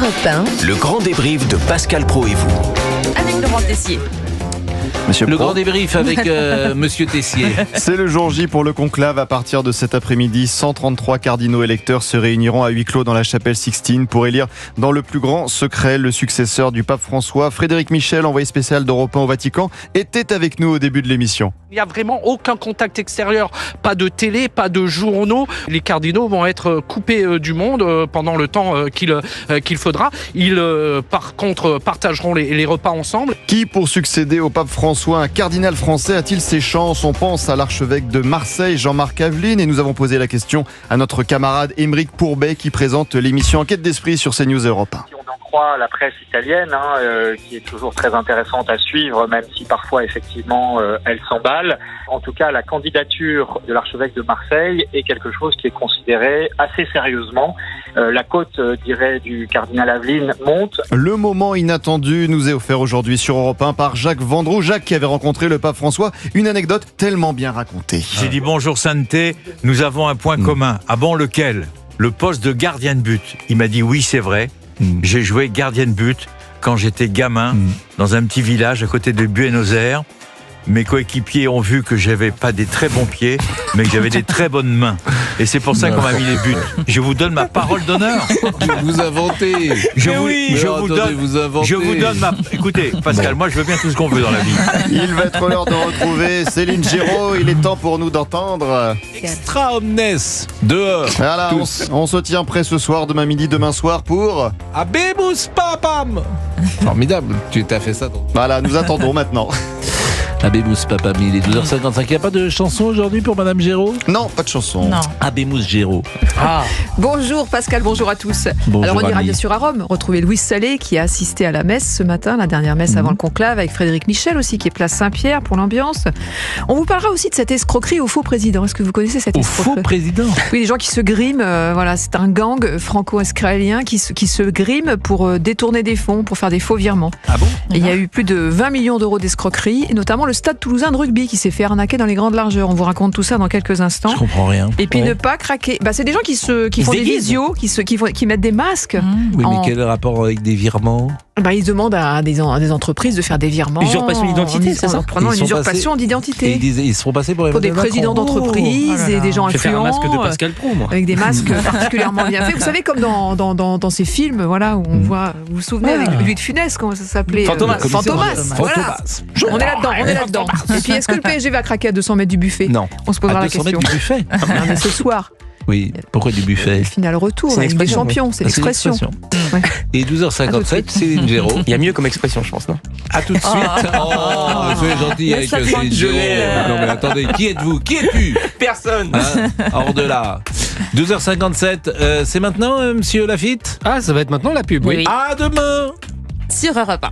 Europe 1. Le grand débrief de Pascal Praud et vous. Avec Laurent Tessier. Monsieur Le Praud. grand débrief avec Monsieur Tessier. C'est le jour J pour le conclave. À partir de cet après-midi, 133 cardinaux électeurs se réuniront à huis clos dans la chapelle Sixtine pour élire dans le plus grand secret le successeur du pape François. Frédéric Michel, envoyé spécial d'Europe 1 au Vatican, était avec nous au début de l'émission. Il n'y a vraiment aucun contact extérieur, pas de télé, pas de journaux. Les cardinaux vont être coupés du monde pendant le temps qu'il faudra. Ils, par contre, partageront les repas ensemble. Qui pour succéder au pape François, un cardinal français a-t-il ses chances? On pense à l'archevêque de Marseille, Jean-Marc Aveline, et nous avons posé la question à notre camarade Aymeric Pourbet qui présente l'émission Enquête d'Esprit sur CNews Europe 1. Si on en croit la presse italienne, qui est toujours très intéressante à suivre, même si parfois effectivement elle s'emballe. En tout cas, la candidature de l'archevêque de Marseille est quelque chose qui est considéré assez sérieusement. La cote, dirais, du cardinal Aveline monte. Le moment inattendu nous est offert aujourd'hui sur Europe 1 par Jacques Vendroux. Jacques qui avait rencontré le pape François. Une anecdote tellement bien racontée. J'ai dit bonjour Sainteté, nous avons un point commun. Ah bon, lequel? Le poste de gardien de but. Il m'a dit oui, c'est vrai. J'ai joué gardien de but quand j'étais gamin dans un petit village à côté de Buenos Aires. Mes coéquipiers ont vu que j'avais pas des très bons pieds, mais que j'avais des très bonnes mains. Et c'est pour ça qu'on m'a mis les buts. Je vous donne ma parole d'honneur. Vous inventez. Je vous donne ma... Écoutez, Pascal, moi je veux bien tout ce qu'on veut dans la vie. Il va être l'heure de retrouver Céline Géraud. Il est temps pour nous d'entendre. Extra omnes. Dehors. Voilà, on se tient prêt ce soir, demain midi, demain soir pour... Habemus papam. Formidable. Tu t'as fait ça. Voilà, nous attendons maintenant. Habemus papam. Il est 12h55. Il n'y a pas de chanson aujourd'hui pour Madame Géraud? Non, pas de chanson. Non. Habemus Géraud. Bonjour Pascal, bonjour à tous. Bonjour, Alors on ira Annie. bien sûr à Rome, retrouver Louis Salé qui a assisté à la messe ce matin, la dernière messe avant le conclave, avec Frédéric Michel aussi qui est place Saint-Pierre pour l'ambiance. On vous parlera aussi de cette escroquerie au faux président. Est-ce que vous connaissez cette Au escroquerie? faux président. Oui, des gens qui se griment, voilà, c'est un gang franco-israélien qui se grime pour détourner des fonds, pour faire des faux virements. Ah bon? Et il y a eu plus de 20 millions d'euros d'escroquerie, et notamment le stade toulousain de rugby qui s'est fait arnaquer dans les grandes largeurs. On vous raconte tout ça dans quelques instants. Je comprends rien. Et puis ne pas craquer. Bah, c'est des gens qui font des déguisent. visios, qui mettent des masques. Oui, mais en- quel rapport avec des virements? Bah, ils demandent à des entreprises de faire des virements. Usurpation d'identité, en c'est ça? prenant Ils une sont usurpation Et d'identité. ils se font passer pour Pour des Emmanuel présidents Macron. d'entreprise Oh là là. et des gens Je vais faire influents. un masque de Pascal Praud, moi. Avec des masques particulièrement bien faits. Vous savez, comme dans ces films, voilà, où on voit, vous vous souvenez, avec Louis de Funès, comment ça s'appelait? Fantomas. Fantomas. Voilà. Fantomas. On est là-dedans. Et puis, est-ce que le PSG va craquer à 200 mètres du buffet? Non. On se posera À la 200 question. mètres du buffet. Regardez ce soir. Oui, pourquoi du buffet? Le final retour, C'est une avec des expression, champions, c'est Ah, l'expression. Ouais. Et À tout de 12h57, suite. Céline Géraud. Il y a mieux comme expression, je pense, non? A tout de suite. Oh, soyez gentil avec ça Céline sent Géraud. le- Non mais attendez, qui êtes-vous? Qui es-tu? Personne. Hors de là. 12h57, c'est maintenant, monsieur Lafitte? Ah, ça va être maintenant la pub, oui. À demain. Sur Europe 1.